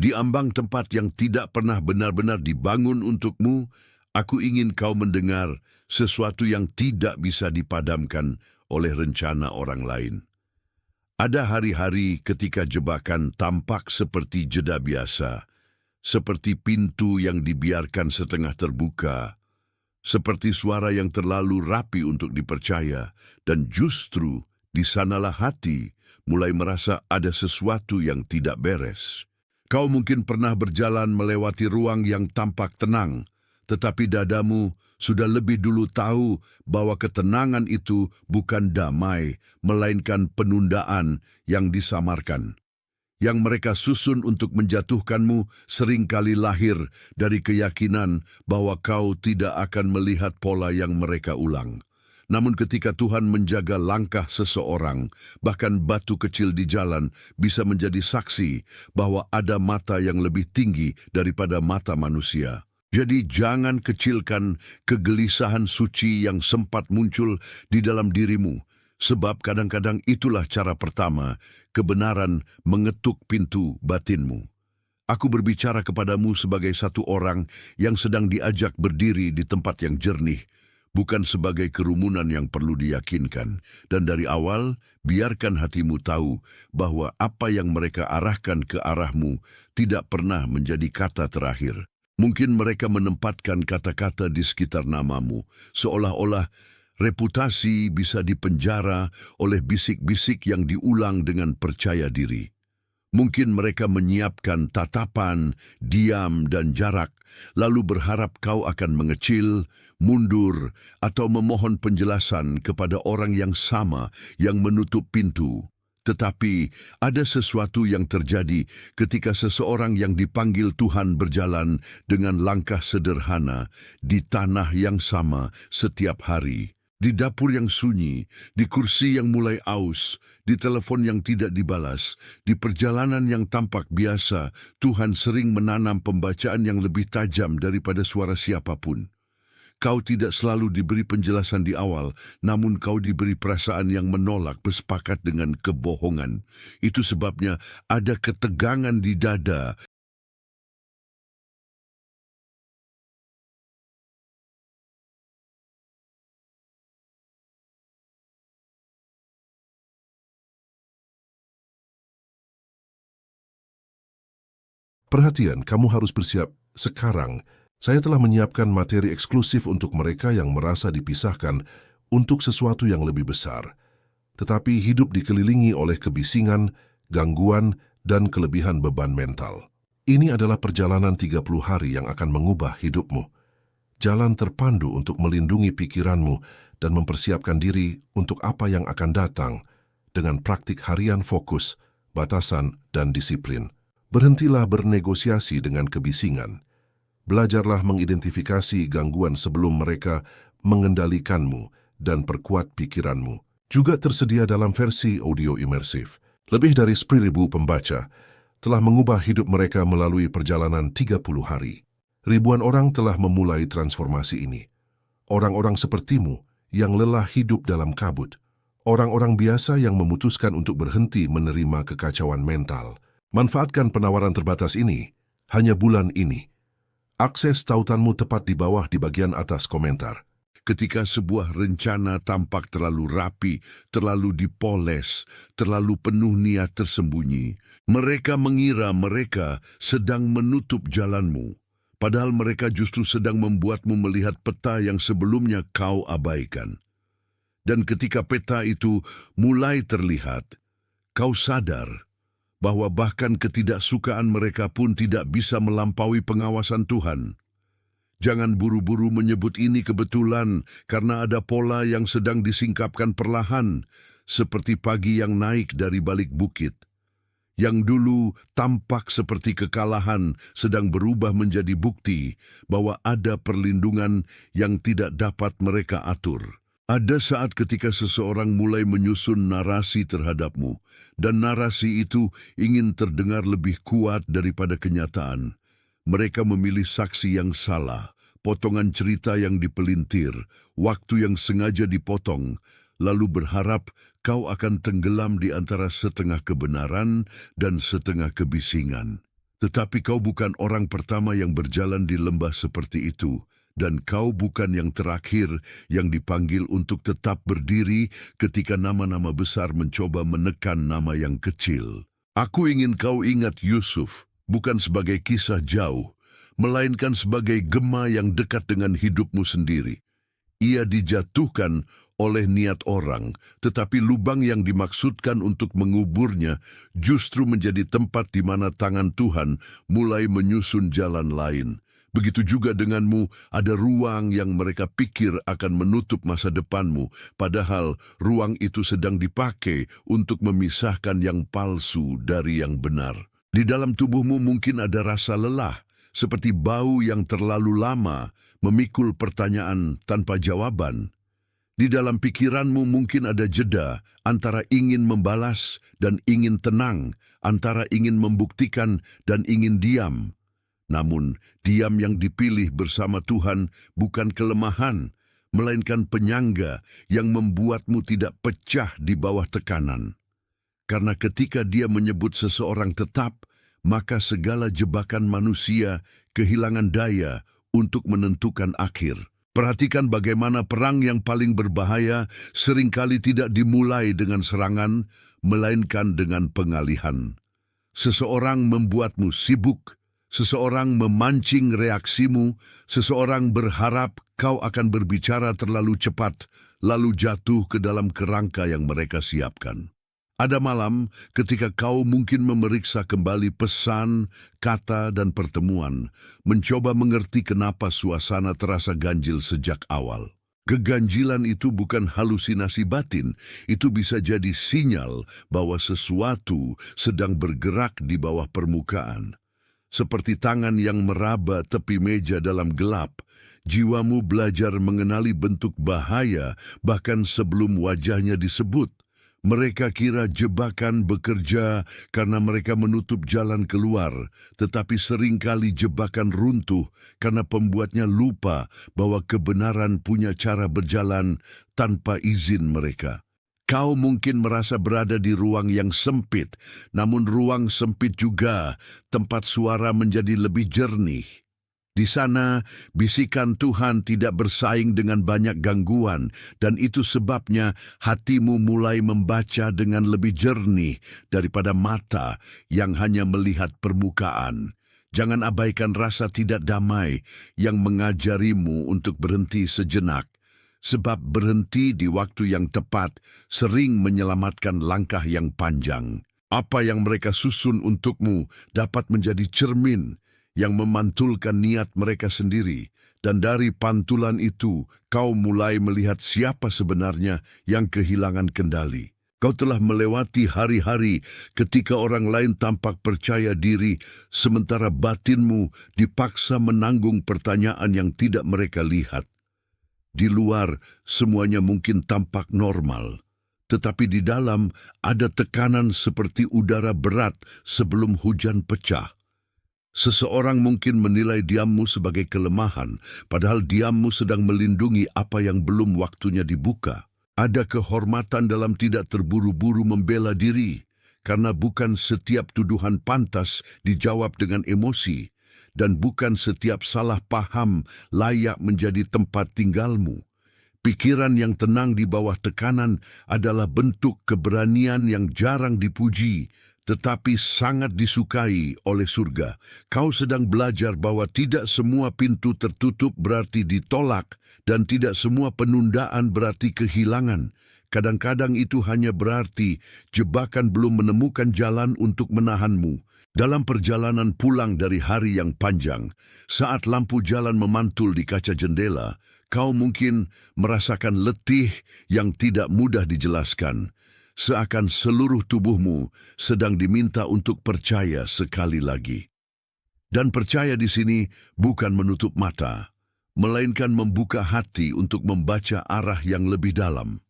Di ambang tempat yang tidak pernah benar-benar dibangun untukmu, aku ingin kau mendengar sesuatu yang tidak bisa dipadamkan oleh rencana orang lain. Ada hari-hari ketika jebakan tampak seperti jeda biasa, seperti pintu yang dibiarkan setengah terbuka, seperti suara yang terlalu rapi untuk dipercaya, dan justru di sanalah hati mulai merasa ada sesuatu yang tidak beres. Kau mungkin pernah berjalan melewati ruang yang tampak tenang, tetapi dadamu sudah lebih dulu tahu bahwa ketenangan itu bukan damai, melainkan penundaan yang disamarkan. Yang mereka susun untuk menjatuhkanmu seringkali lahir dari keyakinan bahwa kau tidak akan melihat pola yang mereka ulang. Namun ketika Tuhan menjaga langkah seseorang, bahkan batu kecil di jalan bisa menjadi saksi bahwa ada mata yang lebih tinggi daripada mata manusia. Jadi jangan kecilkan kegelisahan suci yang sempat muncul di dalam dirimu, sebab kadang-kadang itulah cara pertama kebenaran mengetuk pintu batinmu. Aku berbicara kepadamu sebagai satu orang yang sedang diajak berdiri di tempat yang jernih, bukan sebagai kerumunan yang perlu diyakinkan. Dan dari awal, biarkan hatimu tahu bahwa apa yang mereka arahkan ke arahmu tidak pernah menjadi kata terakhir. Mungkin mereka menempatkan kata-kata di sekitar namamu, seolah-olah reputasi bisa dipenjara oleh bisik-bisik yang diulang dengan percaya diri. Mungkin mereka menyiapkan tatapan, diam, dan jarak, lalu berharap kau akan mengecil, mundur, atau memohon penjelasan kepada orang yang sama yang menutup pintu. Tetapi ada sesuatu yang terjadi ketika seseorang yang dipanggil Tuhan berjalan dengan langkah sederhana di tanah yang sama setiap hari. Di dapur yang sunyi, di kursi yang mulai aus, di telepon yang tidak dibalas, di perjalanan yang tampak biasa, Tuhan sering menanam pembacaan yang lebih tajam daripada suara siapapun. Kau tidak selalu diberi penjelasan di awal, namun kau diberi perasaan yang menolak bersepakat dengan kebohongan. Itu sebabnya ada ketegangan di dada. Perhatian, kamu harus bersiap sekarang. Saya telah menyiapkan materi eksklusif untuk mereka yang merasa dipisahkan untuk sesuatu yang lebih besar, tetapi hidup dikelilingi oleh kebisingan, gangguan, dan kelebihan beban mental. Ini adalah perjalanan 30 hari yang akan mengubah hidupmu. Jalan terpandu untuk melindungi pikiranmu dan mempersiapkan diri untuk apa yang akan datang dengan praktik harian fokus, batasan, dan disiplin. Berhentilah bernegosiasi dengan kebisingan. Belajarlah mengidentifikasi gangguan sebelum mereka mengendalikanmu dan perkuat pikiranmu. Juga tersedia dalam versi audio imersif. Lebih dari 10.000 pembaca telah mengubah hidup mereka melalui perjalanan 30 hari. Ribuan orang telah memulai transformasi ini. Orang-orang sepertimu yang lelah hidup dalam kabut. Orang-orang biasa yang memutuskan untuk berhenti menerima kekacauan mental. Manfaatkan penawaran terbatas ini hanya bulan ini. Akses tautanmu tepat di bawah di bagian atas komentar. Ketika sebuah rencana tampak terlalu rapi, terlalu dipoles, terlalu penuh niat tersembunyi, mereka mengira mereka sedang menutup jalanmu, padahal mereka justru sedang membuatmu melihat peta yang sebelumnya kau abaikan. Dan ketika peta itu mulai terlihat, kau sadar bahwa bahkan ketidaksukaan mereka pun tidak bisa melampaui pengawasan Tuhan. Jangan buru-buru menyebut ini kebetulan karena ada pola yang sedang disingkapkan perlahan, seperti pagi yang naik dari balik bukit. Yang dulu tampak seperti kekalahan sedang berubah menjadi bukti bahwa ada perlindungan yang tidak dapat mereka atur. Ada saat ketika seseorang mulai menyusun narasi terhadapmu, dan narasi itu ingin terdengar lebih kuat daripada kenyataan. Mereka memilih saksi yang salah, potongan cerita yang dipelintir, waktu yang sengaja dipotong, lalu berharap kau akan tenggelam di antara setengah kebenaran dan setengah kebisingan. Tetapi kau bukan orang pertama yang berjalan di lembah seperti itu, dan kau bukan yang terakhir yang dipanggil untuk tetap berdiri ketika nama-nama besar mencoba menekan nama yang kecil. Aku ingin kau ingat Yusuf, bukan sebagai kisah jauh, melainkan sebagai gema yang dekat dengan hidupmu sendiri. Ia dijatuhkan oleh niat orang, tetapi lubang yang dimaksudkan untuk menguburnya justru menjadi tempat di mana tangan Tuhan mulai menyusun jalan lain. Begitu juga denganmu, ada ruang yang mereka pikir akan menutup masa depanmu, padahal ruang itu sedang dipakai untuk memisahkan yang palsu dari yang benar. Di dalam tubuhmu mungkin ada rasa lelah, seperti bau yang terlalu lama memikul pertanyaan tanpa jawaban. Di dalam pikiranmu mungkin ada jeda antara ingin membalas dan ingin tenang, antara ingin membuktikan dan ingin diam. Namun, diam yang dipilih bersama Tuhan bukan kelemahan, melainkan penyangga yang membuatmu tidak pecah di bawah tekanan. Karena ketika Dia menyebut seseorang tetap, maka segala jebakan manusia kehilangan daya untuk menentukan akhir. Perhatikan bagaimana perang yang paling berbahaya seringkali tidak dimulai dengan serangan, melainkan dengan pengalihan. Seseorang membuatmu sibuk, seseorang memancing reaksimu, seseorang berharap kau akan berbicara terlalu cepat, lalu jatuh ke dalam kerangka yang mereka siapkan. Ada malam ketika kau mungkin memeriksa kembali pesan, kata, dan pertemuan, mencoba mengerti kenapa suasana terasa ganjil sejak awal. Keganjilan itu bukan halusinasi batin, itu bisa jadi sinyal bahwa sesuatu sedang bergerak di bawah permukaan. Seperti tangan yang meraba tepi meja dalam gelap, jiwamu belajar mengenali bentuk bahaya bahkan sebelum wajahnya disebut. Mereka kira jebakan bekerja karena mereka menutup jalan keluar, tetapi seringkali jebakan runtuh karena pembuatnya lupa bahwa kebenaran punya cara berjalan tanpa izin mereka. Kau mungkin merasa berada di ruang yang sempit, namun ruang sempit juga tempat suara menjadi lebih jernih. Di sana, bisikan Tuhan tidak bersaing dengan banyak gangguan, dan itu sebabnya hatimu mulai membaca dengan lebih jernih daripada mata yang hanya melihat permukaan. Jangan abaikan rasa tidak damai yang mengajarimu untuk berhenti sejenak, sebab berhenti di waktu yang tepat sering menyelamatkan langkah yang panjang. Apa yang mereka susun untukmu dapat menjadi cermin yang memantulkan niat mereka sendiri, dan dari pantulan itu kau mulai melihat siapa sebenarnya yang kehilangan kendali. Kau telah melewati hari-hari ketika orang lain tampak percaya diri, sementara batinmu dipaksa menanggung pertanyaan yang tidak mereka lihat. Di luar, semuanya mungkin tampak normal, tetapi di dalam ada tekanan seperti udara berat sebelum hujan pecah. Seseorang mungkin menilai diammu sebagai kelemahan, padahal diammu sedang melindungi apa yang belum waktunya dibuka. Ada kehormatan dalam tidak terburu-buru membela diri, karena bukan setiap tuduhan pantas dijawab dengan emosi, dan bukan setiap salah paham layak menjadi tempat tinggalmu. Pikiran yang tenang di bawah tekanan adalah bentuk keberanian yang jarang dipuji, tetapi sangat disukai oleh surga. Kau sedang belajar bahwa tidak semua pintu tertutup berarti ditolak, dan tidak semua penundaan berarti kehilangan. Kadang-kadang itu hanya berarti jebakan belum menemukan jalan untuk menahanmu. Dalam perjalanan pulang dari hari yang panjang, saat lampu jalan memantul di kaca jendela, kau mungkin merasakan letih yang tidak mudah dijelaskan, seakan seluruh tubuhmu sedang diminta untuk percaya sekali lagi. Dan percaya di sini bukan menutup mata, melainkan membuka hati untuk membaca arah yang lebih dalam.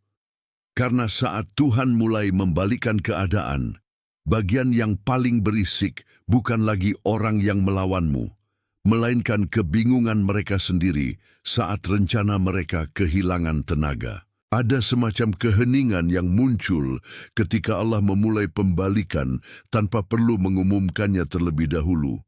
Karena saat Tuhan mulai membalikan keadaan, bagian yang paling berisik bukan lagi orang yang melawanmu, melainkan kebingungan mereka sendiri saat rencana mereka kehilangan tenaga. Ada semacam keheningan yang muncul ketika Allah memulai pembalikan tanpa perlu mengumumkannya terlebih dahulu.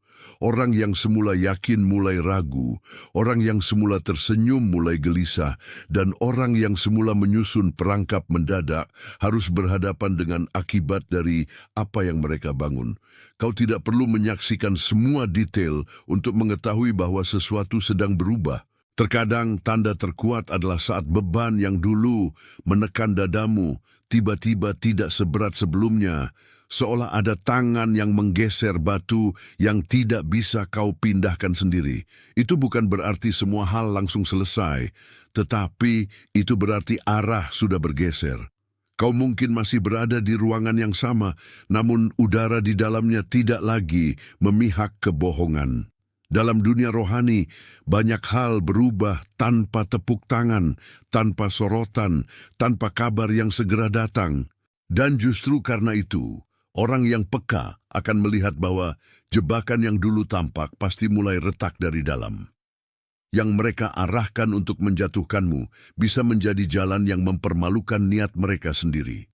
Orang yang semula yakin mulai ragu, orang yang semula tersenyum mulai gelisah, dan orang yang semula menyusun perangkap mendadak harus berhadapan dengan akibat dari apa yang mereka bangun. Kau tidak perlu menyaksikan semua detail untuk mengetahui bahwa sesuatu sedang berubah. Terkadang tanda terkuat adalah saat beban yang dulu menekan dadamu tiba-tiba tidak seberat sebelumnya, seolah ada tangan yang menggeser batu yang tidak bisa kau pindahkan sendiri. Itu bukan berarti semua hal langsung selesai, tetapi itu berarti arah sudah bergeser. Kau mungkin masih berada di ruangan yang sama, namun udara di dalamnya tidak lagi memihak kebohongan. Dalam dunia rohani, banyak hal berubah tanpa tepuk tangan, tanpa sorotan, tanpa kabar yang segera datang. Dan justru karena itu, orang yang peka akan melihat bahwa jebakan yang dulu tampak pasti mulai retak dari dalam. Yang mereka arahkan untuk menjatuhkanmu bisa menjadi jalan yang mempermalukan niat mereka sendiri.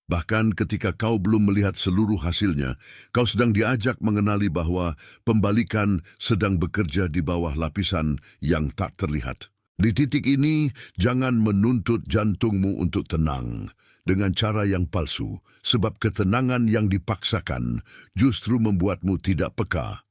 Bahkan ketika kau belum melihat seluruh hasilnya, kau sedang diajak mengenali bahwa pembalikan sedang bekerja di bawah lapisan yang tak terlihat. Di titik ini, jangan menuntut jantungmu untuk tenang dengan cara yang palsu, sebab ketenangan yang dipaksakan justru membuatmu tidak peka.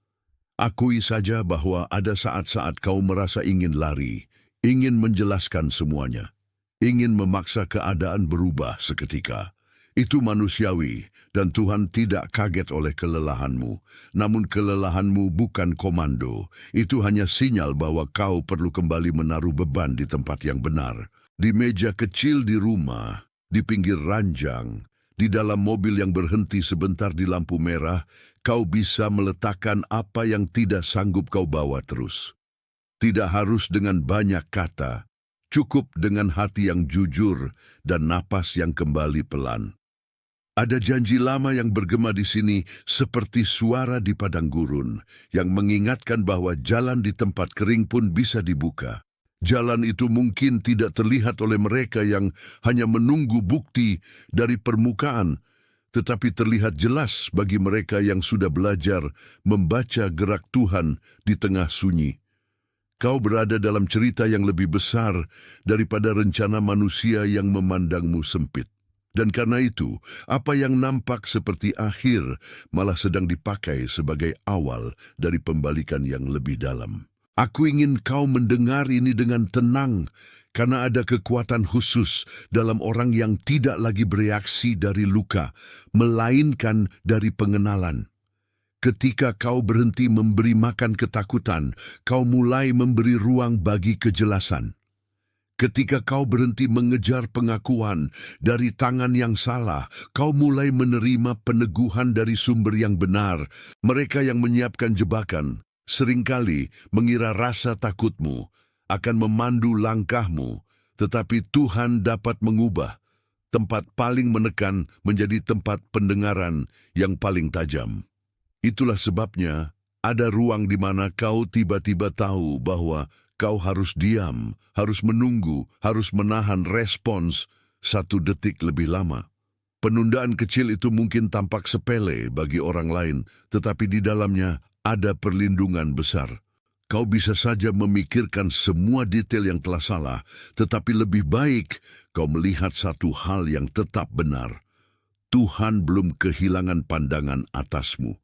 Akui saja bahwa ada saat-saat kau merasa ingin lari, ingin menjelaskan semuanya, ingin memaksa keadaan berubah seketika. Itu manusiawi, dan Tuhan tidak kaget oleh kelelahanmu. Namun kelelahanmu bukan komando, itu hanya sinyal bahwa kau perlu kembali menaruh beban di tempat yang benar. Di meja kecil di rumah, di pinggir ranjang, di dalam mobil yang berhenti sebentar di lampu merah, kau bisa meletakkan apa yang tidak sanggup kau bawa terus. Tidak harus dengan banyak kata, cukup dengan hati yang jujur dan napas yang kembali pelan. Ada janji lama yang bergema di sini seperti suara di padang gurun yang mengingatkan bahwa jalan di tempat kering pun bisa dibuka. Jalan itu mungkin tidak terlihat oleh mereka yang hanya menunggu bukti dari permukaan, tetapi terlihat jelas bagi mereka yang sudah belajar membaca gerak Tuhan di tengah sunyi. Kau berada dalam cerita yang lebih besar daripada rencana manusia yang memandangmu sempit. Dan karena itu, apa yang nampak seperti akhir malah sedang dipakai sebagai awal dari pembalikan yang lebih dalam. Aku ingin kau mendengar ini dengan tenang, karena ada kekuatan khusus dalam orang yang tidak lagi bereaksi dari luka, melainkan dari pengenalan. Ketika kau berhenti memberi makan ketakutan, kau mulai memberi ruang bagi kejelasan. Ketika kau berhenti mengejar pengakuan dari tangan yang salah, kau mulai menerima peneguhan dari sumber yang benar. Mereka yang menyiapkan jebakan seringkali mengira rasa takutmu akan memandu langkahmu, tetapi Tuhan dapat mengubah tempat paling menekan menjadi tempat pendengaran yang paling tajam. Itulah sebabnya ada ruang di mana kau tiba-tiba tahu bahwa kau harus diam, harus menunggu, harus menahan respons 1 detik lebih lama. Penundaan kecil itu mungkin tampak sepele bagi orang lain, tetapi di dalamnya ada perlindungan besar. Kau bisa saja memikirkan semua detail yang telah salah, tetapi lebih baik kau melihat satu hal yang tetap benar. Tuhan belum kehilangan pandangan atasmu.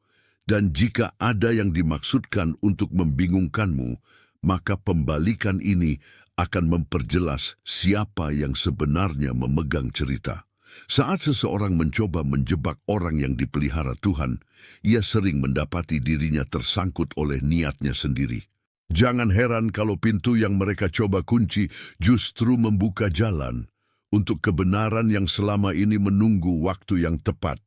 Dan jika ada yang dimaksudkan untuk membingungkanmu, maka pembalikan ini akan memperjelas siapa yang sebenarnya memegang cerita. Saat seseorang mencoba menjebak orang yang dipelihara Tuhan, ia sering mendapati dirinya tersangkut oleh niatnya sendiri. Jangan heran kalau pintu yang mereka coba kunci justru membuka jalan untuk kebenaran yang selama ini menunggu waktu yang tepat.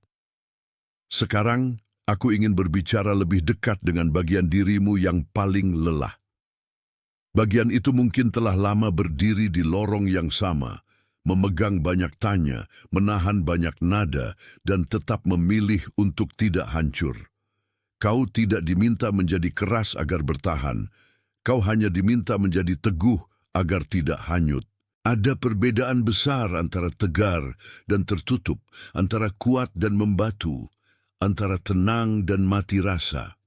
Sekarang, aku ingin berbicara lebih dekat dengan bagian dirimu yang paling lelah. Bagian itu mungkin telah lama berdiri di lorong yang sama, memegang banyak tanya, menahan banyak nada, dan tetap memilih untuk tidak hancur. Kau tidak diminta menjadi keras agar bertahan, kau hanya diminta menjadi teguh agar tidak hanyut. Ada perbedaan besar antara tegar dan tertutup, antara kuat dan membatu, antara tenang dan mati rasa.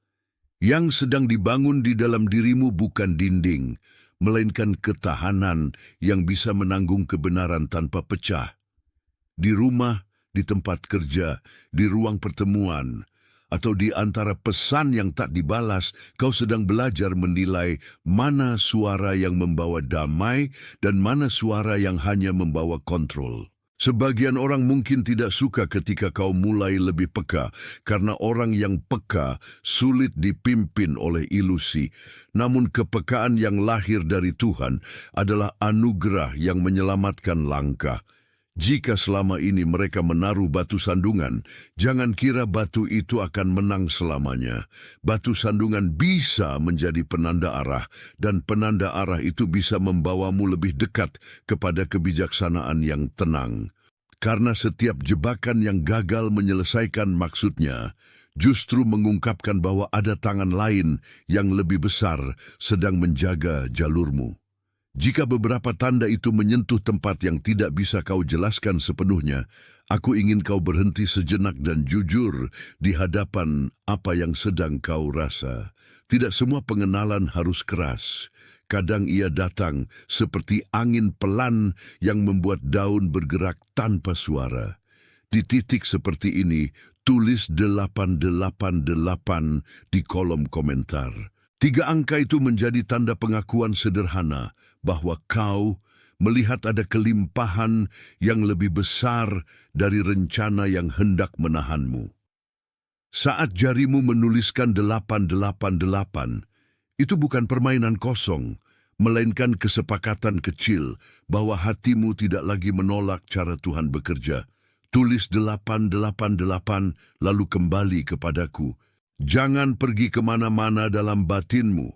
Yang sedang dibangun di dalam dirimu bukan dinding, melainkan ketahanan yang bisa menanggung kebenaran tanpa pecah. Di rumah, di tempat kerja, di ruang pertemuan, atau di antara pesan yang tak dibalas, kau sedang belajar menilai mana suara yang membawa damai dan mana suara yang hanya membawa kontrol. Sebagian orang mungkin tidak suka ketika kau mulai lebih peka, karena orang yang peka sulit dipimpin oleh ilusi. Namun kepekaan yang lahir dari Tuhan adalah anugerah yang menyelamatkan langkah. Jika selama ini mereka menaruh batu sandungan, jangan kira batu itu akan menang selamanya. Batu sandungan bisa menjadi penanda arah, dan penanda arah itu bisa membawamu lebih dekat kepada kebijaksanaan yang tenang. Karena setiap jebakan yang gagal menyelesaikan maksudnya, justru mengungkapkan bahwa ada tangan lain yang lebih besar sedang menjaga jalurmu. Jika beberapa tanda itu menyentuh tempat yang tidak bisa kau jelaskan sepenuhnya, aku ingin kau berhenti sejenak dan jujur di hadapan apa yang sedang kau rasa. Tidak semua pengenalan harus keras. Kadang ia datang seperti angin pelan yang membuat daun bergerak tanpa suara. Di titik seperti ini, tulis 888 di kolom komentar. 3 angka itu menjadi tanda pengakuan sederhana bahwa kau melihat ada kelimpahan yang lebih besar dari rencana yang hendak menahanmu. Saat jarimu menuliskan 888, itu bukan permainan kosong, melainkan kesepakatan kecil bahwa hatimu tidak lagi menolak cara Tuhan bekerja. Tulis 888 lalu kembali kepadaku. Jangan pergi kemana-mana dalam batinmu.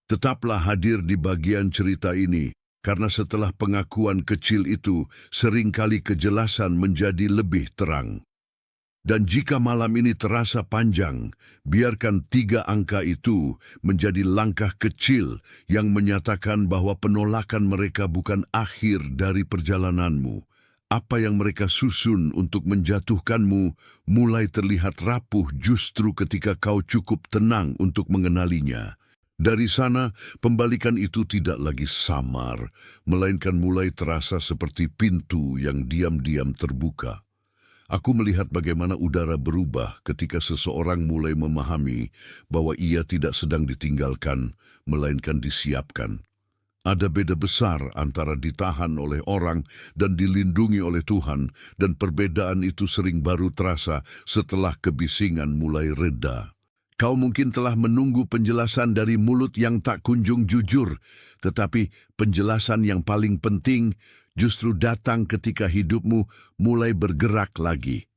Tetaplah hadir di bagian cerita ini, karena setelah pengakuan kecil itu, seringkali kejelasan menjadi lebih terang. Dan jika malam ini terasa panjang, biarkan 3 angka itu menjadi langkah kecil yang menyatakan bahwa penolakan mereka bukan akhir dari perjalananmu. Apa yang mereka susun untuk menjatuhkanmu mulai terlihat rapuh justru ketika kau cukup tenang untuk mengenalinya. Dari sana, pembalikan itu tidak lagi samar, melainkan mulai terasa seperti pintu yang diam-diam terbuka. Aku melihat bagaimana udara berubah ketika seseorang mulai memahami bahwa ia tidak sedang ditinggalkan, melainkan disiapkan. Ada beda besar antara ditahan oleh orang dan dilindungi oleh Tuhan, dan perbedaan itu sering baru terasa setelah kebisingan mulai reda. Kau mungkin telah menunggu penjelasan dari mulut yang tak kunjung jujur, tetapi penjelasan yang paling penting justru datang ketika hidupmu mulai bergerak lagi.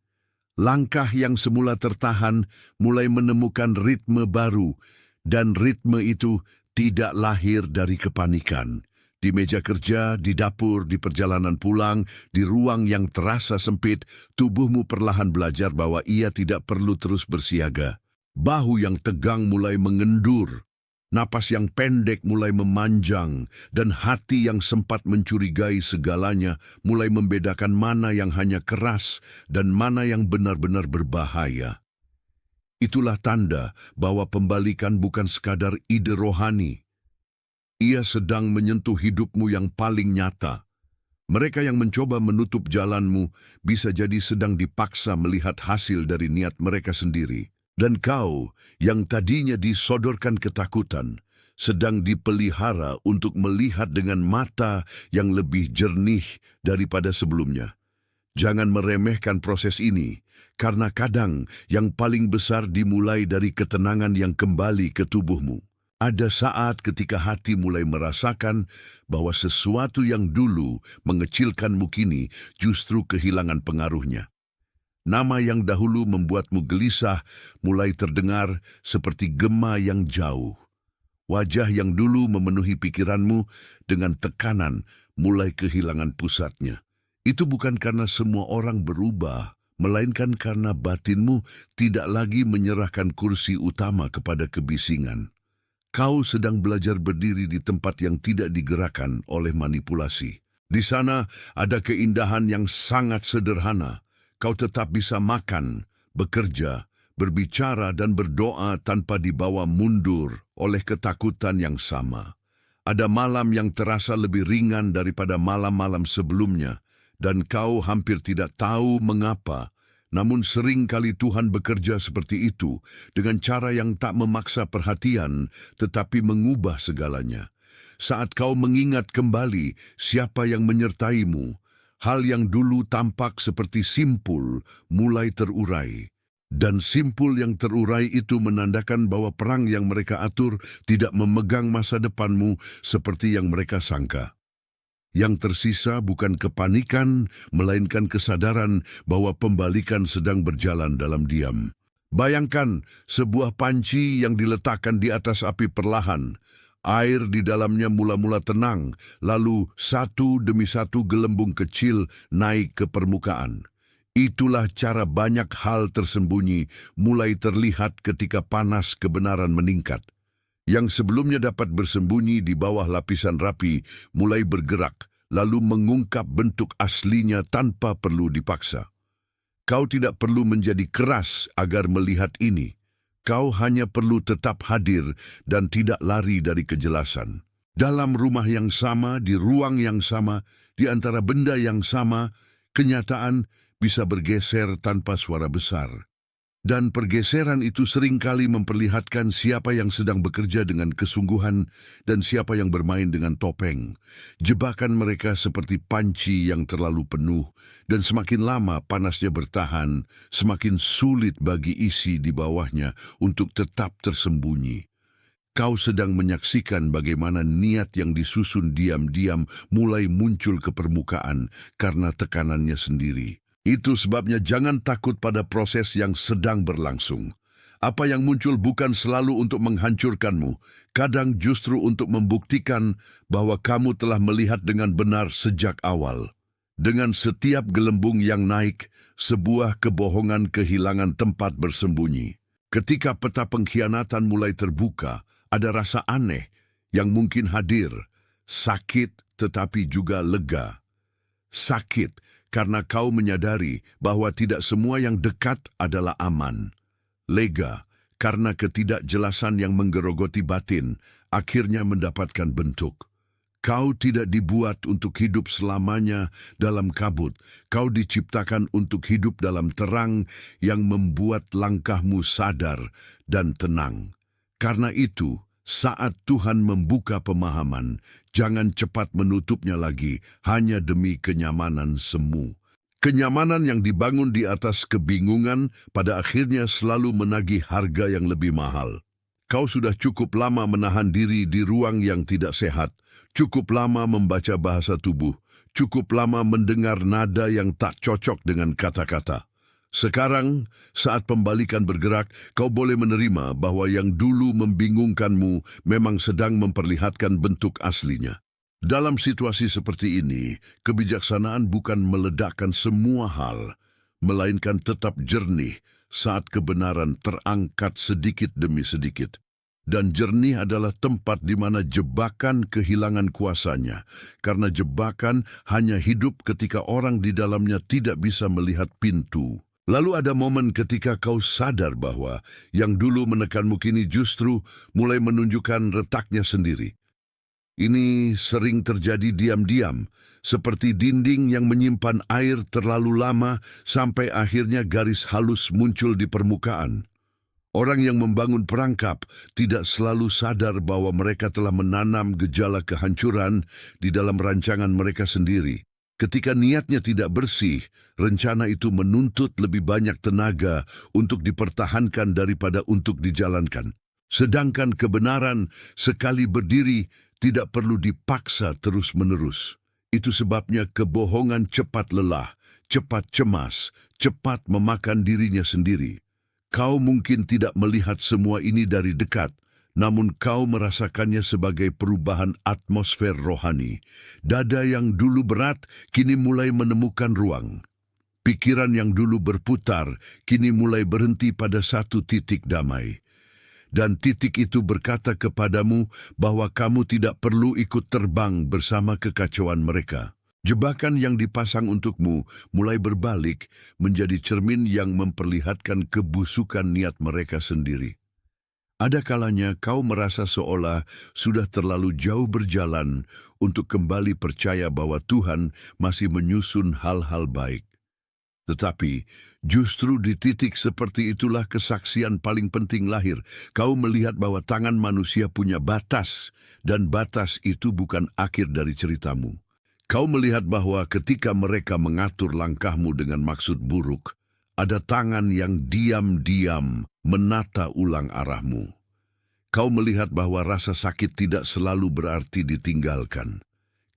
Langkah yang semula tertahan mulai menemukan ritme baru, dan ritme itu tidak lahir dari kepanikan. Di meja kerja, di dapur, di perjalanan pulang, di ruang yang terasa sempit, tubuhmu perlahan belajar bahwa ia tidak perlu terus bersiaga. Bahu yang tegang mulai mengendur, napas yang pendek mulai memanjang, dan hati yang sempat mencurigai segalanya mulai membedakan mana yang hanya keras dan mana yang benar-benar berbahaya. Itulah tanda bahwa pembalikan bukan sekadar ide rohani. Ia sedang menyentuh hidupmu yang paling nyata. Mereka yang mencoba menutup jalanmu bisa jadi sedang dipaksa melihat hasil dari niat mereka sendiri. Dan kau, yang tadinya disodorkan ketakutan, sedang dipelihara untuk melihat dengan mata yang lebih jernih daripada sebelumnya. Jangan meremehkan proses ini, karena kadang yang paling besar dimulai dari ketenangan yang kembali ke tubuhmu. Ada saat ketika hati mulai merasakan bahwa sesuatu yang dulu mengecilkanmu kini justru kehilangan pengaruhnya. Nama yang dahulu membuatmu gelisah mulai terdengar seperti gema yang jauh. Wajah yang dulu memenuhi pikiranmu dengan tekanan mulai kehilangan pusatnya. Itu bukan karena semua orang berubah, melainkan karena batinmu tidak lagi menyerahkan kursi utama kepada kebisingan. Kau sedang belajar berdiri di tempat yang tidak digerakkan oleh manipulasi. Di sana ada keindahan yang sangat sederhana. Kau tetap bisa makan, bekerja, berbicara dan berdoa tanpa dibawa mundur oleh ketakutan yang sama. Ada malam yang terasa lebih ringan daripada malam-malam sebelumnya, dan kau hampir tidak tahu mengapa. Namun sering kali Tuhan bekerja seperti itu dengan cara yang tak memaksa perhatian tetapi mengubah segalanya. Saat kau mengingat kembali siapa yang menyertaimu, hal yang dulu tampak seperti simpul mulai terurai. Dan simpul yang terurai itu menandakan bahwa perang yang mereka atur tidak memegang masa depanmu seperti yang mereka sangka. Yang tersisa bukan kepanikan, melainkan kesadaran bahwa pembalikan sedang berjalan dalam diam. Bayangkan sebuah panci yang diletakkan di atas api perlahan. Air di dalamnya mula-mula tenang, lalu satu demi satu gelembung kecil naik ke permukaan. Itulah cara banyak hal tersembunyi mulai terlihat ketika panas kebenaran meningkat. Yang sebelumnya dapat bersembunyi di bawah lapisan rapi mulai bergerak, lalu mengungkap bentuk aslinya tanpa perlu dipaksa. Kau tidak perlu menjadi keras agar melihat ini. Kau hanya perlu tetap hadir dan tidak lari dari kejelasan. Dalam rumah yang sama, di ruang yang sama, di antara benda yang sama, kenyataan bisa bergeser tanpa suara besar. Dan pergeseran itu seringkali memperlihatkan siapa yang sedang bekerja dengan kesungguhan dan siapa yang bermain dengan topeng. Jebakan mereka seperti panci yang terlalu penuh, dan semakin lama panasnya bertahan, semakin sulit bagi isi di bawahnya untuk tetap tersembunyi. Kau sedang menyaksikan bagaimana niat yang disusun diam-diam mulai muncul ke permukaan karena tekanannya sendiri. Itu sebabnya jangan takut pada proses yang sedang berlangsung. Apa yang muncul bukan selalu untuk menghancurkanmu, kadang justru untuk membuktikan bahwa kamu telah melihat dengan benar sejak awal. Dengan setiap gelembung yang naik, sebuah kebohongan kehilangan tempat bersembunyi. Ketika peta pengkhianatan mulai terbuka, ada rasa aneh yang mungkin hadir, sakit tetapi juga lega. Sakit karena kau menyadari bahwa tidak semua yang dekat adalah aman. Lega karena ketidakjelasan yang menggerogoti batin akhirnya mendapatkan bentuk. Kau tidak dibuat untuk hidup selamanya dalam kabut. Kau diciptakan untuk hidup dalam terang yang membuat langkahmu sadar dan tenang. Karena itu, saat Tuhan membuka pemahaman, jangan cepat menutupnya lagi hanya demi kenyamanan semu. Kenyamanan yang dibangun di atas kebingungan pada akhirnya selalu menagih harga yang lebih mahal. Kau sudah cukup lama menahan diri di ruang yang tidak sehat, cukup lama membaca bahasa tubuh, cukup lama mendengar nada yang tak cocok dengan kata-kata. Sekarang, saat pembalikan bergerak, kau boleh menerima bahwa yang dulu membingungkanmu memang sedang memperlihatkan bentuk aslinya. Dalam situasi seperti ini, kebijaksanaan bukan meledakkan semua hal, melainkan tetap jernih saat kebenaran terangkat sedikit demi sedikit. Dan jernih adalah tempat di mana jebakan kehilangan kuasanya, karena jebakan hanya hidup ketika orang di dalamnya tidak bisa melihat pintu. Lalu ada momen ketika kau sadar bahwa yang dulu menekanmu kini justru mulai menunjukkan retaknya sendiri. Ini sering terjadi diam-diam, seperti dinding yang menyimpan air terlalu lama sampai akhirnya garis halus muncul di permukaan. Orang yang membangun perangkap tidak selalu sadar bahwa mereka telah menanam gejala kehancuran di dalam rancangan mereka sendiri. Ketika niatnya tidak bersih, rencana itu menuntut lebih banyak tenaga untuk dipertahankan daripada untuk dijalankan. Sedangkan kebenaran sekali berdiri tidak perlu dipaksa terus-menerus. Itu sebabnya kebohongan cepat lelah, cepat cemas, cepat memakan dirinya sendiri. Kau mungkin tidak melihat semua ini dari dekat, namun kau merasakannya sebagai perubahan atmosfer rohani. Dada yang dulu berat kini mulai menemukan ruang. Pikiran yang dulu berputar kini mulai berhenti pada satu titik damai. Dan titik itu berkata kepadamu bahwa kamu tidak perlu ikut terbang bersama kekacauan mereka. Jebakan yang dipasang untukmu mulai berbalik menjadi cermin yang memperlihatkan kebusukan niat mereka sendiri. Ada kalanya kau merasa seolah sudah terlalu jauh berjalan untuk kembali percaya bahwa Tuhan masih menyusun hal-hal baik. Tetapi justru di titik seperti itulah kesaksian paling penting lahir. Kau melihat bahwa tangan manusia punya batas, dan batas itu bukan akhir dari ceritamu. Kau melihat bahwa ketika mereka mengatur langkahmu dengan maksud buruk, ada tangan yang diam-diam menata ulang arahmu. Kau melihat bahwa rasa sakit tidak selalu berarti ditinggalkan.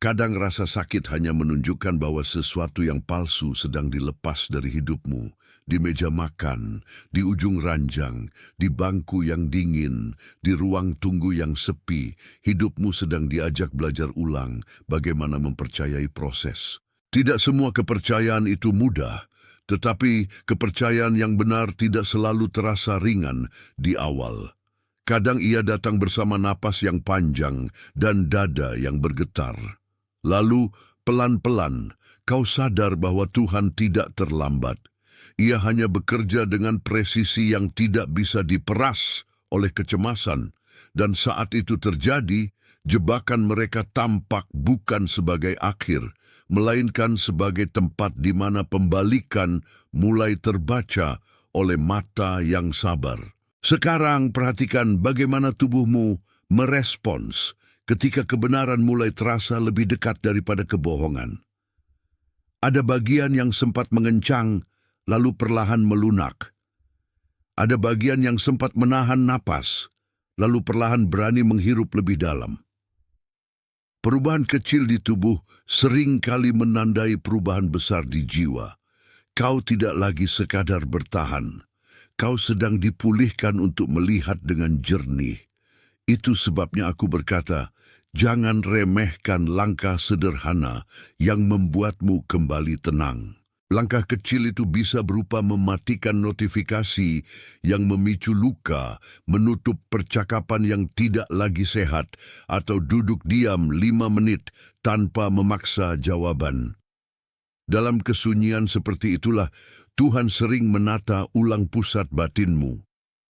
Kadang rasa sakit hanya menunjukkan bahwa sesuatu yang palsu sedang dilepas dari hidupmu, di meja makan, di ujung ranjang, di bangku yang dingin, di ruang tunggu yang sepi. Hidupmu sedang diajak belajar ulang bagaimana mempercayai proses. Tidak semua kepercayaan itu mudah, tetapi kepercayaan yang benar tidak selalu terasa ringan di awal. Kadang ia datang bersama napas yang panjang dan dada yang bergetar. Lalu, pelan-pelan, kau sadar bahwa Tuhan tidak terlambat. Ia hanya bekerja dengan presisi yang tidak bisa diperas oleh kecemasan. Dan saat itu terjadi, jebakan mereka tampak bukan sebagai akhir, melainkan sebagai tempat di mana pembalikan mulai terbaca oleh mata yang sabar. Sekarang perhatikan bagaimana tubuhmu merespons ketika kebenaran mulai terasa lebih dekat daripada kebohongan. Ada bagian yang sempat mengencang, lalu perlahan melunak. Ada bagian yang sempat menahan napas, lalu perlahan berani menghirup lebih dalam. Perubahan kecil di tubuh sering kali menandai perubahan besar di jiwa. Kau tidak lagi sekadar bertahan. Kau sedang dipulihkan untuk melihat dengan jernih. Itu sebabnya aku berkata, jangan remehkan langkah sederhana yang membuatmu kembali tenang. Langkah kecil itu bisa berupa mematikan notifikasi yang memicu luka, menutup percakapan yang tidak lagi sehat, atau duduk diam 5 menit tanpa memaksa jawaban. Dalam kesunyian seperti itulah, Tuhan sering menata ulang pusat batinmu.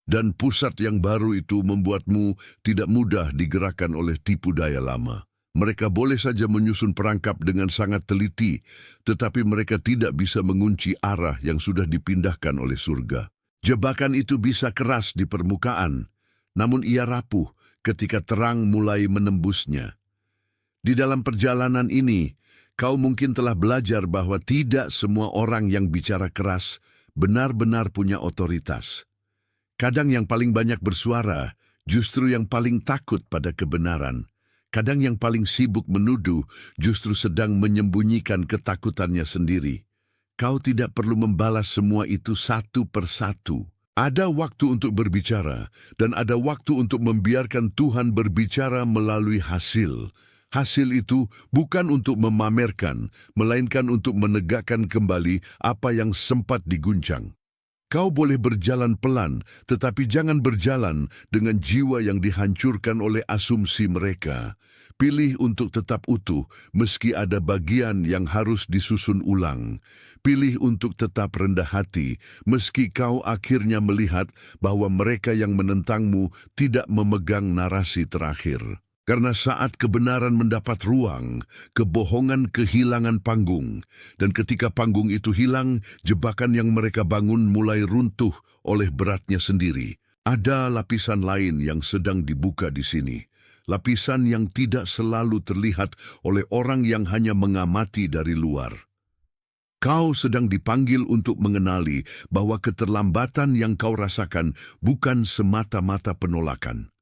Dan pusat yang baru itu membuatmu tidak mudah digerakkan oleh tipu daya lama. Mereka boleh saja menyusun perangkap dengan sangat teliti, tetapi mereka tidak bisa mengunci arah yang sudah dipindahkan oleh surga. Jebakan itu bisa keras di permukaan, namun ia rapuh ketika terang mulai menembusnya. Di dalam perjalanan ini, kau mungkin telah belajar bahwa tidak semua orang yang bicara keras benar-benar punya otoritas. Kadang yang paling banyak bersuara, justru yang paling takut pada kebenaran. Kadang yang paling sibuk menuduh, justru sedang menyembunyikan ketakutannya sendiri. Kau tidak perlu membalas semua itu satu persatu. Ada waktu untuk berbicara, dan ada waktu untuk membiarkan Tuhan berbicara melalui hasil. Hasil itu bukan untuk memamerkan, melainkan untuk menegakkan kembali apa yang sempat diguncang. Kau boleh berjalan pelan, tetapi jangan berjalan dengan jiwa yang dihancurkan oleh asumsi mereka. Pilih untuk tetap utuh, meski ada bagian yang harus disusun ulang. Pilih untuk tetap rendah hati, meski kau akhirnya melihat bahwa mereka yang menentangmu tidak memegang narasi terakhir. Karena saat kebenaran mendapat ruang, kebohongan kehilangan panggung. Dan ketika panggung itu hilang, jebakan yang mereka bangun mulai runtuh oleh beratnya sendiri. Ada lapisan lain yang sedang dibuka di sini. Lapisan yang tidak selalu terlihat oleh orang yang hanya mengamati dari luar. Kau sedang dipanggil untuk mengenali bahwa keterlambatan yang kau rasakan bukan semata-mata penolakan.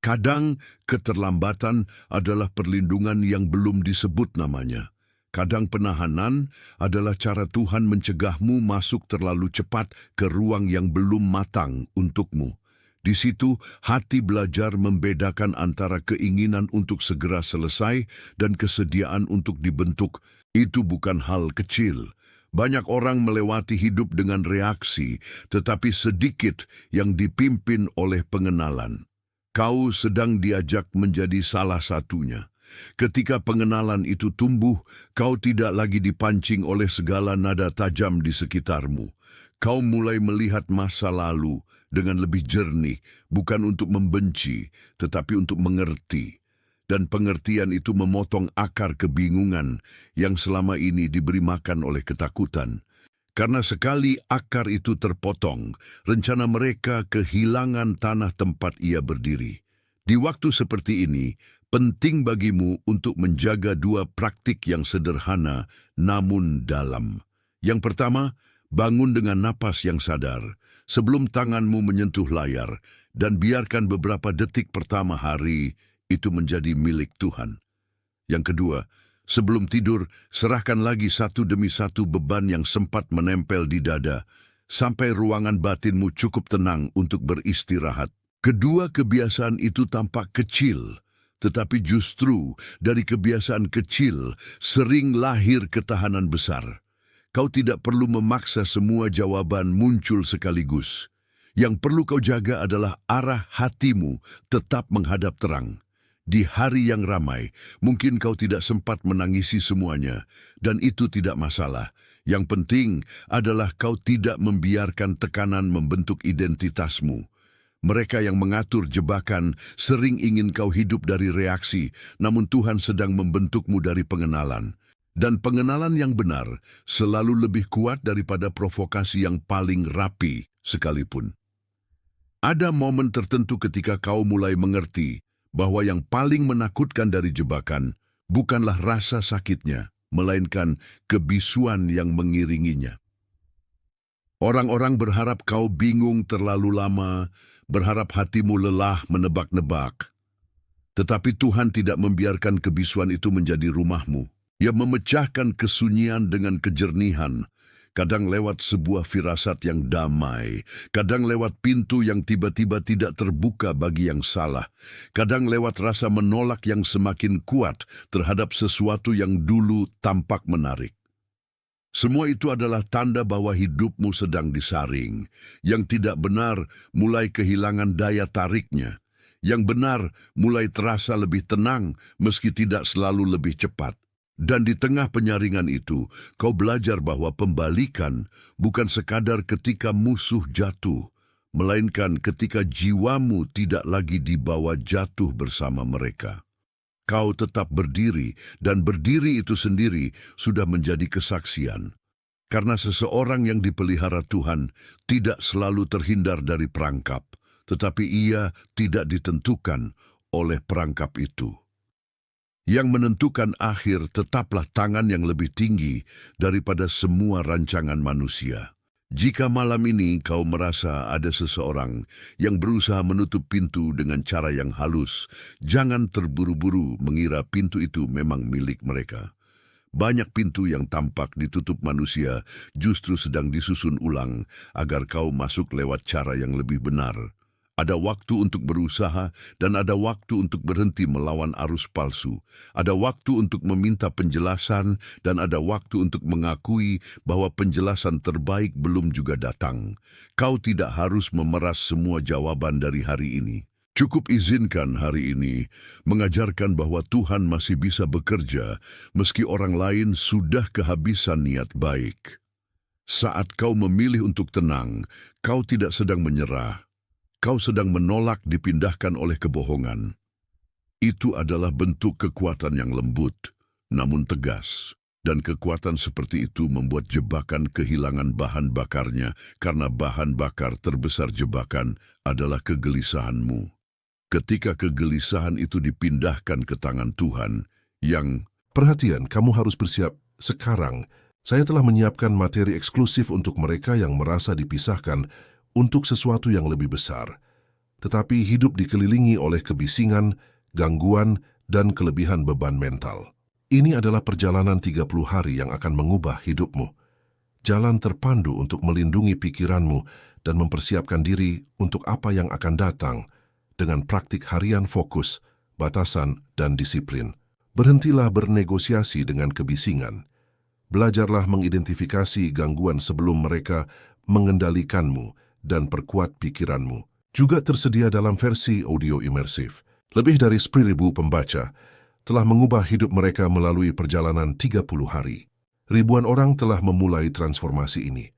Kadang keterlambatan adalah perlindungan yang belum disebut namanya. Kadang penahanan adalah cara Tuhan mencegahmu masuk terlalu cepat ke ruang yang belum matang untukmu. Di situ, hati belajar membedakan antara keinginan untuk segera selesai dan kesediaan untuk dibentuk. Itu bukan hal kecil. Banyak orang melewati hidup dengan reaksi, tetapi sedikit yang dipimpin oleh pengenalan. Kau sedang diajak menjadi salah satunya. Ketika pengenalan itu tumbuh, kau tidak lagi dipancing oleh segala nada tajam di sekitarmu. Kau mulai melihat masa lalu dengan lebih jernih, bukan untuk membenci, tetapi untuk mengerti. Dan pengertian itu memotong akar kebingungan yang selama ini diberi makan oleh ketakutan. Karena sekali akar itu terpotong, rencana mereka kehilangan tanah tempat ia berdiri. Di waktu seperti ini, penting bagimu untuk menjaga dua praktik yang sederhana namun dalam. Yang pertama, bangun dengan napas yang sadar sebelum tanganmu menyentuh layar dan biarkan beberapa detik pertama hari itu menjadi milik Tuhan. Yang kedua, sebelum tidur, serahkan lagi satu demi satu beban yang sempat menempel di dada, sampai ruangan batinmu cukup tenang untuk beristirahat. Kedua kebiasaan itu tampak kecil, tetapi justru dari kebiasaan kecil sering lahir ketahanan besar. Kau tidak perlu memaksa semua jawaban muncul sekaligus. Yang perlu kau jaga adalah arah hatimu tetap menghadap terang. Di hari yang ramai, mungkin kau tidak sempat menangisi semuanya, dan itu tidak masalah. Yang penting adalah kau tidak membiarkan tekanan membentuk identitasmu. Mereka yang mengatur jebakan sering ingin kau hidup dari reaksi, namun Tuhan sedang membentukmu dari pengenalan. Dan pengenalan yang benar selalu lebih kuat daripada provokasi yang paling rapi sekalipun. Ada momen tertentu ketika kau mulai mengerti bahwa yang paling menakutkan dari jebakan bukanlah rasa sakitnya, melainkan kebisuan yang mengiringinya. Orang-orang berharap kau bingung terlalu lama, berharap hatimu lelah menebak-nebak. Tetapi Tuhan tidak membiarkan kebisuan itu menjadi rumahmu. Ia memecahkan kesunyian dengan kejernihan, kadang lewat sebuah firasat yang damai, kadang lewat pintu yang tiba-tiba tidak terbuka bagi yang salah, kadang lewat rasa menolak yang semakin kuat terhadap sesuatu yang dulu tampak menarik. Semua itu adalah tanda bahwa hidupmu sedang disaring. Yang tidak benar mulai kehilangan daya tariknya. Yang benar mulai terasa lebih tenang meski tidak selalu lebih cepat. Dan di tengah penyaringan itu, kau belajar bahwa pembalikan bukan sekadar ketika musuh jatuh, melainkan ketika jiwamu tidak lagi dibawa jatuh bersama mereka. Kau tetap berdiri, dan berdiri itu sendiri sudah menjadi kesaksian. Karena seseorang yang dipelihara Tuhan tidak selalu terhindar dari perangkap, tetapi ia tidak ditentukan oleh perangkap itu. Yang menentukan akhir tetaplah tangan yang lebih tinggi daripada semua rancangan manusia. Jika malam ini kau merasa ada seseorang yang berusaha menutup pintu dengan cara yang halus, jangan terburu-buru mengira pintu itu memang milik mereka. Banyak pintu yang tampak ditutup manusia justru sedang disusun ulang agar kau masuk lewat cara yang lebih benar. Ada waktu untuk berusaha dan ada waktu untuk berhenti melawan arus palsu. Ada waktu untuk meminta penjelasan dan ada waktu untuk mengakui bahwa penjelasan terbaik belum juga datang. Kau tidak harus memeras semua jawaban dari hari ini. Cukup izinkan hari ini mengajarkan bahwa Tuhan masih bisa bekerja meski orang lain sudah kehabisan niat baik. Saat kau memilih untuk tenang, kau tidak sedang menyerah. Kau sedang menolak dipindahkan oleh kebohongan. Itu adalah bentuk kekuatan yang lembut, namun tegas. Dan kekuatan seperti itu membuat jebakan kehilangan bahan bakarnya karena bahan bakar terbesar jebakan adalah kegelisahanmu. Ketika kegelisahan itu dipindahkan ke tangan Tuhan yang... Perhatian, kamu harus bersiap. Sekarang, saya telah menyiapkan materi eksklusif untuk mereka yang merasa dipisahkan untuk sesuatu yang lebih besar, tetapi hidup dikelilingi oleh kebisingan, gangguan, dan kelebihan beban mental. Ini adalah perjalanan 30 hari yang akan mengubah hidupmu. Jalan terpandu untuk melindungi pikiranmu dan mempersiapkan diri untuk apa yang akan datang dengan praktik harian fokus, batasan, dan disiplin. Berhentilah bernegosiasi dengan kebisingan. Belajarlah mengidentifikasi gangguan sebelum mereka mengendalikanmu dan perkuat pikiranmu. Juga tersedia dalam versi audio imersif. Lebih dari 10.000 pembaca telah mengubah hidup mereka melalui perjalanan 30 hari. Ribuan orang telah memulai transformasi ini.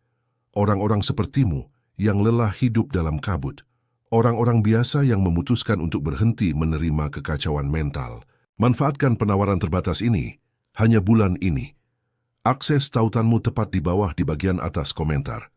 Orang-orang sepertimu yang lelah hidup dalam kabut. Orang-orang biasa yang memutuskan untuk berhenti menerima kekacauan mental. Manfaatkan penawaran terbatas ini hanya bulan ini. Akses tautanmu tepat di bawah di bagian atas komentar.